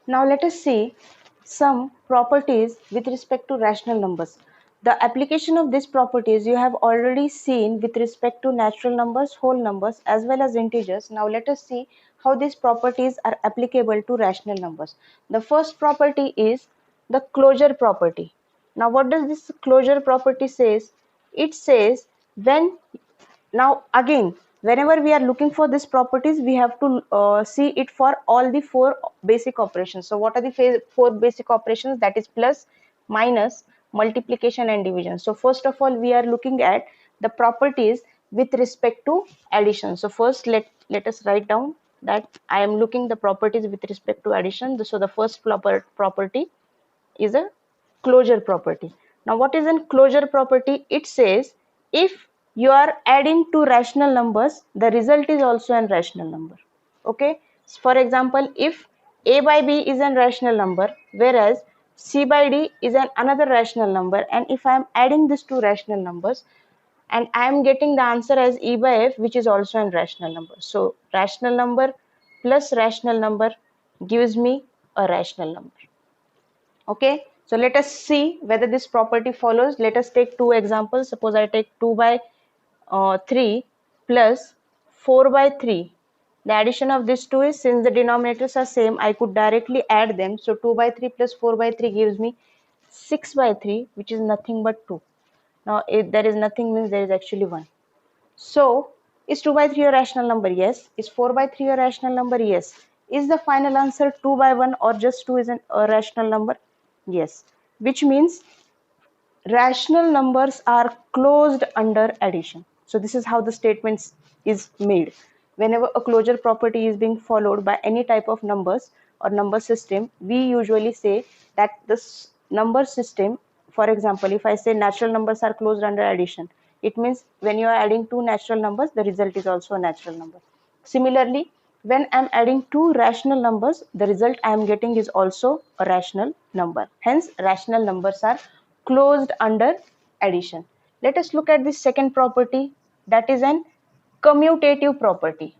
Now let us see some properties with respect to rational numbers. The application of these properties you have already seen with respect to natural numbers, whole numbers as well as integers. Now let us see how these properties are applicable to rational numbers. The first property is the closure property. Now what does this closure property says? It says when now again, whenever we are looking for these properties, we have to see it for all the four basic operations. So what are the four basic operations? That is plus, minus, multiplication and division. So first of all, we are looking at the properties with respect to addition. So first let us write down that I am looking the properties with respect to addition. So the first property is a closure property. Now what is a closure property? It says if you are adding two rational numbers, the result is also a rational number. Okay. For example, if a by b is a rational number, whereas c by d is another rational number, and if I am adding these two rational numbers, and I am getting the answer as e by f, which is also a rational number. So rational number plus rational number gives me a rational number. Okay, so let us see whether this property follows. Let us take two examples. Suppose I take 2 by 3 plus 4 by 3. The addition of these two is, since the denominators are same, I could directly add them. So 2 by 3 plus 4 by 3 gives me 6 by 3, which is nothing but 2. Now if there is nothing means there is actually 1. So is 2 by 3 a rational number? Yes. Is 4 by 3 a rational number? Yes. Is the final answer 2 by 1 or just 2 is a rational number? Yes. Which means rational numbers are closed under addition. So this is how the statement is made. Whenever a closure property is being followed by any type of numbers or number system, we usually say that this number system, for example, if I say natural numbers are closed under addition, it means when you are adding two natural numbers, the result is also a natural number. Similarly, when I am adding two rational numbers, the result I am getting is also a rational number. Hence, rational numbers are closed under addition. Let us look at the second property, that is an commutative property.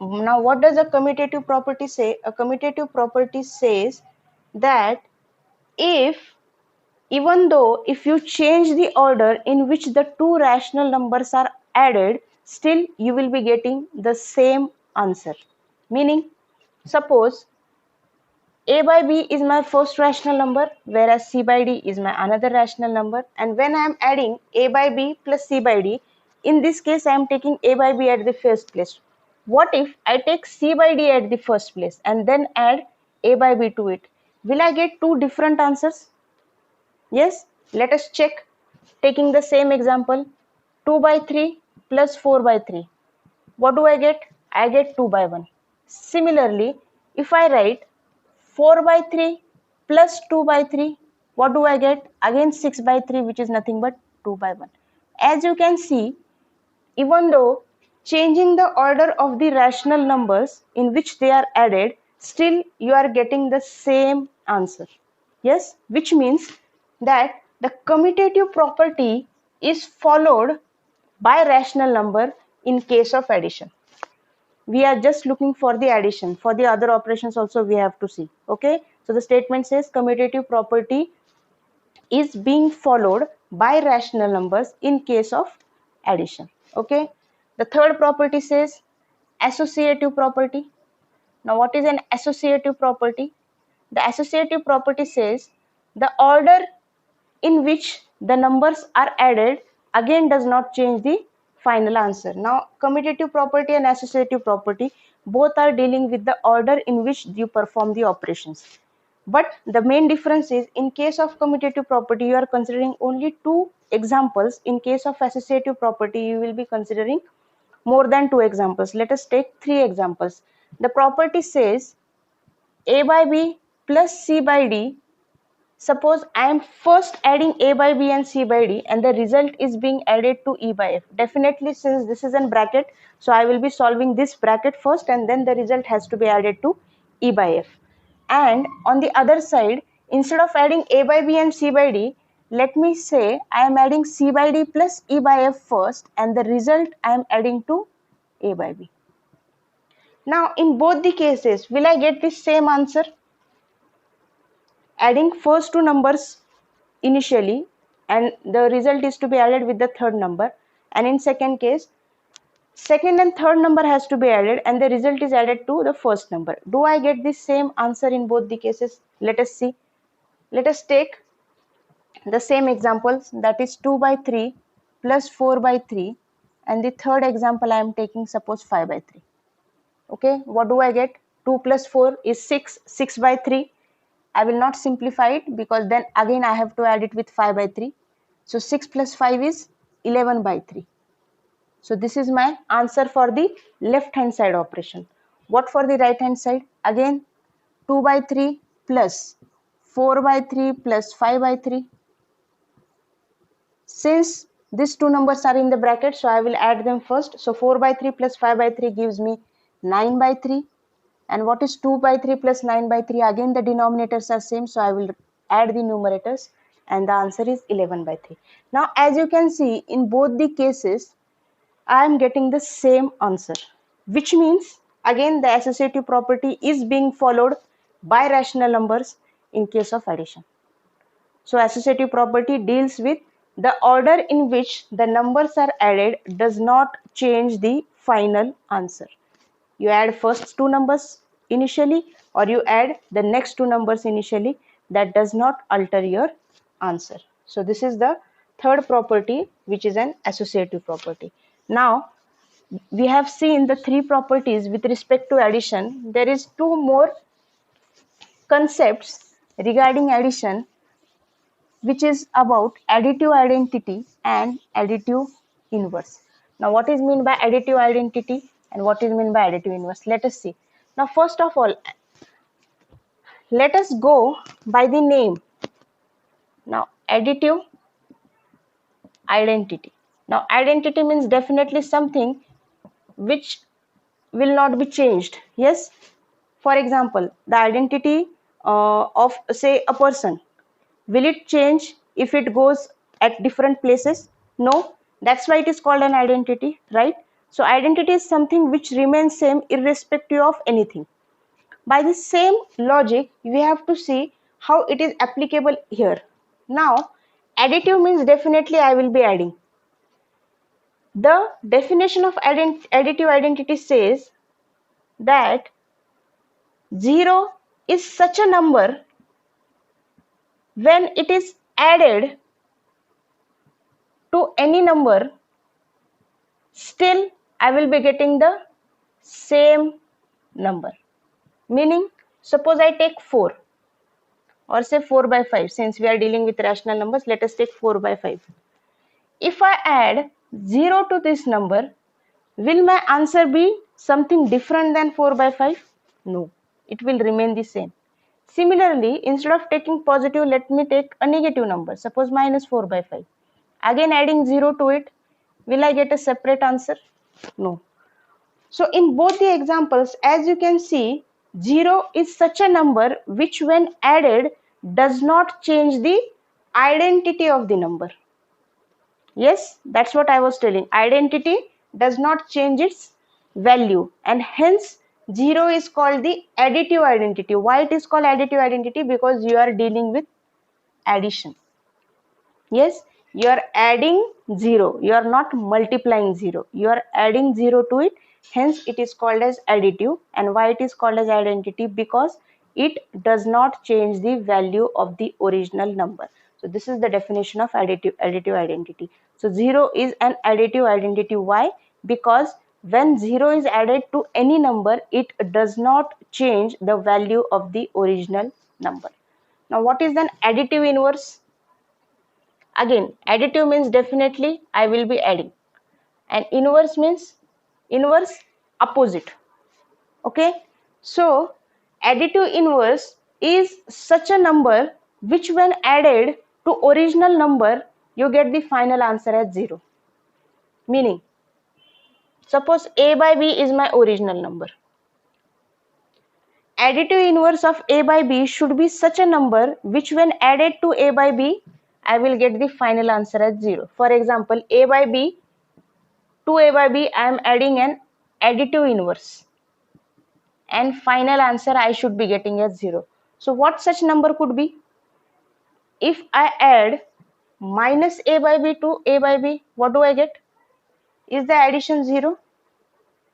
Now, what does a commutative property say? A commutative property says that if even though if you change the order in which the two rational numbers are added, still you will be getting the same answer. Meaning, suppose a by b is my first rational number, whereas c by d is my another rational number, and when I am adding a by b plus c by d, in this case I am taking a by b at the first place. What if I take c by d at the first place and then add a by b to it? Will I get two different answers? Yes, let us check. Taking the same example, 2 by 3 plus 4 by 3. What do I get? I get 2 by 1. Similarly, if I write 4 by 3 plus 2 by 3, what do I get? Again 6 by 3, which is nothing but 2 by 1. As you can see, even though changing the order of the rational numbers in which they are added, still you are getting the same answer. Yes, which means that the commutative property is followed by rational number in case of addition. We are just looking for the addition. For the other operations also we have to see. Okay, so the statement says commutative property is being followed by rational numbers in case of addition. Okay, the third property says associative property. Now what is an associative property? The associative property says the order in which the numbers are added again does not change the final answer. Now commutative property and associative property both are dealing with the order in which you perform the operations. But the main difference is, in case of commutative property you are considering only two examples. In case of associative property you will be considering more than two examples. Let us take three examples. The property says a by b plus c by d. Suppose I am first adding a by b and c by d, and the result is being added to e by f. Definitely, since this is in bracket, so I will be solving this bracket first and then the result has to be added to e by f. And on the other side, instead of adding a by b and c by d, let me say I am adding c by d plus e by f first, and the result I am adding to a by b. Now in both the cases, will I get the same answer? Adding first two numbers initially, and the result is to be added with the third number, and in second case, second and third number has to be added and the result is added to the first number. Do I get the same answer in both the cases? Let us see. Let us take the same examples, that is 2 by 3 plus 4 by 3, and the third example I am taking, suppose 5 by 3. Okay, what do I get? 2 plus 4 is 6, 6 by 3. I will not simplify it because then again I have to add it with 5 by 3. So 6 plus 5 is 11 by 3. So this is my answer for the left hand side operation. What for the right hand side? Again 2 by 3 plus 4 by 3 plus 5 by 3. Since these two numbers are in the bracket, so I will add them first. So 4 by 3 plus 5 by 3 gives me 9 by 3. And what is 2 by 3 plus 9 by 3? Again the denominators are same, so I will add the numerators and the answer is 11 by 3. Now as you can see, in both the cases I am getting the same answer, which means again the associative property is being followed by rational numbers in case of addition. So associative property deals with the order in which the numbers are added does not change the final answer. You add first two numbers initially or you add the next two numbers initially, that does not alter your answer. So this is the third property, which is an associative property. Now we have seen the three properties with respect to addition. There is two more concepts regarding addition, which is about additive identity and additive inverse. Now what is meant by additive identity and what is meant by additive inverse? Let us see. Now first of all, let us go by the name. Now additive identity. Now identity means definitely something which will not be changed. Yes, for example, the identity of say a person, will it change if it goes at different places? No, that's why it is called an identity, right? So identity is something which remains same irrespective of anything. By the same logic, we have to see how it is applicable here. Now additive means definitely I will be adding. The definition of additive identity says that 0 is such a number when it is added to any number, still I will be getting the same number. Meaning, suppose I take 4 or say 4 by 5. Since we are dealing with rational numbers, let us take 4 by 5. If I add 0 to this number, will my answer be something different than 4 by 5? No, it will remain the same. Similarly, instead of taking positive, let me take a negative number, suppose minus 4 by 5. Again adding 0 to it, will I get a separate answer? No. So in both the examples, as you can see, 0 is such a number which when added does not change the identity of the number. Yes, that's what I was telling. Identity does not change its value and hence 0 is called the additive identity. Why it is called additive identity? Because you are dealing with addition. Yes, you are adding 0. You are not multiplying 0. You are adding 0 to it. Hence it is called as additive. And why it is called as identity? Because it does not change the value of the original number. So this is the definition of additive identity. So 0 is an additive identity. Why? Because when 0 is added to any number, it does not change the value of the original number. Now what is an additive inverse? Again, additive means definitely I will be adding, and inverse means inverse opposite. Okay, so additive inverse is such a number which when added to original number you get the final answer as 0. Meaning, suppose a by b is my original number. Additive inverse of a by b should be such a number which when added to a by b I will get the final answer as 0. For example, a by b to a by b I am adding an additive inverse. and final answer I should be getting as 0. So what such number could be? If I add minus a by b to a by b, what do I get? Is the addition 0?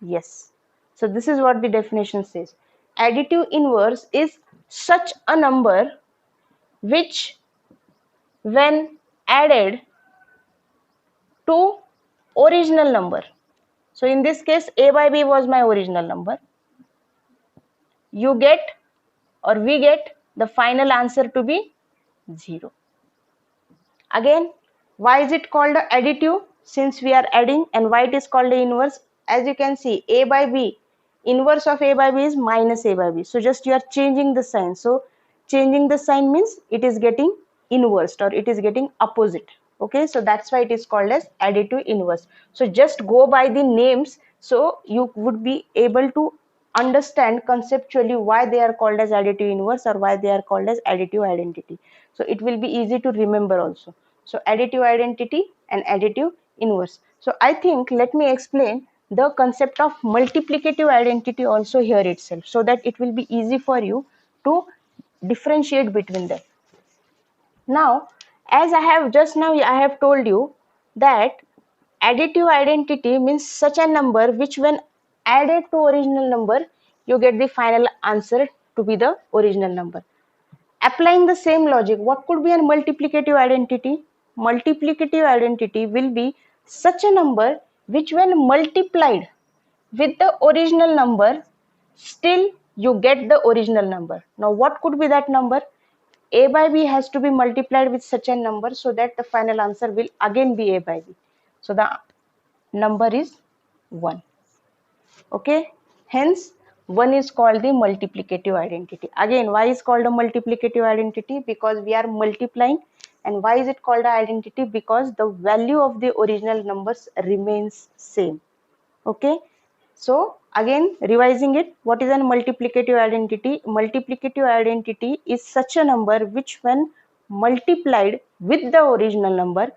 Yes. So this is what the definition says. Additive inverse is such a number which, when added to original number, so in this case a by b was my original number, you get or we get the final answer to be 0. Again, why is it called additive? Since we are adding, and why it is called the inverse? As you can see, a by b, inverse of a by b is minus a by b. So just you are changing the sign. So changing the sign means it is getting inversed or it is getting opposite. Okay, so that's why it is called as additive inverse. So just go by the names, so you would be able to understand conceptually why they are called as additive inverse or why they are called as additive identity. So it will be easy to remember also. So additive identity and additive inverse. So I think let me explain the concept of multiplicative identity also here itself, so that it will be easy for you to differentiate between them. Now, as I have told you that additive identity means such a number which, when added to original number, you get the final answer to be the original number. Applying the same logic, what could be a multiplicative identity? Multiplicative identity will be such a number which, when multiplied with the original number, still you get the original number. Now what could be that number? A by b has to be multiplied with such a number so that the final answer will again be a by b. So the number is 1. Okay, hence 1 is called the multiplicative identity. Again, why is called a multiplicative identity? Because we are multiplying. And why is it called an identity? Because the value of the original numbers remains same. Okay, so again revising it, what is a multiplicative identity? Multiplicative identity is such a number which, when multiplied with the original number,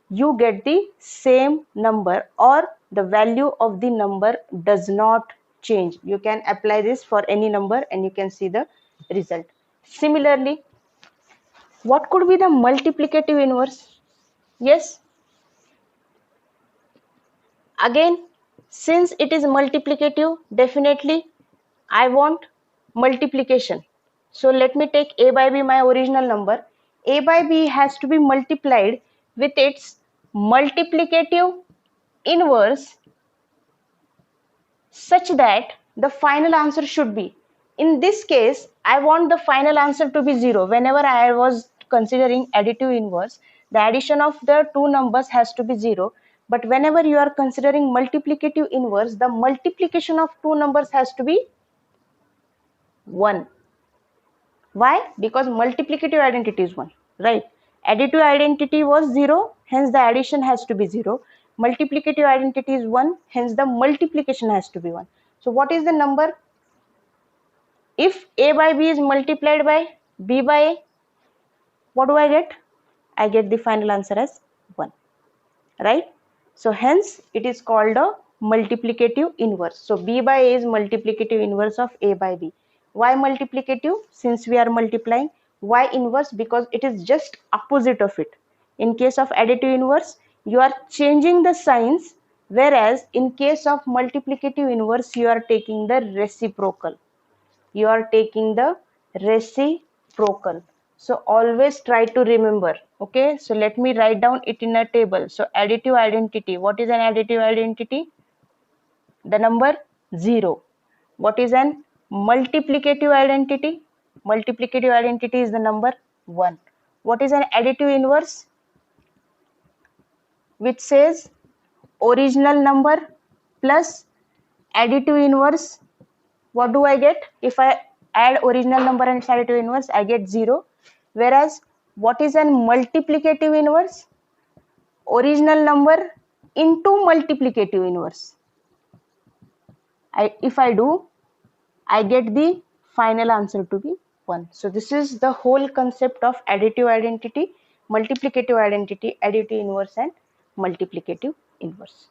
you get the same number or the value of the number does not change. You can apply this for any number and you can see the result. Similarly, what could be the multiplicative inverse? Yes, again, since it is multiplicative, definitely I want multiplication. So let me take a by b, my original number. A by b has to be multiplied with its multiplicative inverse such that the final answer should be. In this case, I want the final answer to be 0. Whenever I was considering additive inverse, the addition of the two numbers has to be 0. But whenever you are considering multiplicative inverse, the multiplication of two numbers has to be 1. Why? Because multiplicative identity is 1, right? Additive identity was 0, hence the addition has to be 0. Multiplicative identity is 1, hence the multiplication has to be 1. So what is the number? If a by b is multiplied by b by a, what do I get? I get the final answer as 1, right? So hence it is called a multiplicative inverse. So b by a is multiplicative inverse of a by b. Why multiplicative? Since we are multiplying. Why inverse? Because it is just opposite of it. In case of additive inverse, you are changing the signs, whereas in case of multiplicative inverse, you are taking the reciprocal. You are taking the reciprocal. So always try to remember. Okay, so let me write down it in a table. So additive identity, what is an additive identity? The number 0. What is an multiplicative identity? Multiplicative identity is the number 1. What is an additive inverse? Which says original number plus additive inverse. What do I get? If I add original number and additive inverse, I get 0. Whereas what is an multiplicative inverse? Original number into multiplicative inverse. If I do, I get the final answer to be 1. So this is the whole concept of additive identity, multiplicative identity, additive inverse and multiplicative inverse.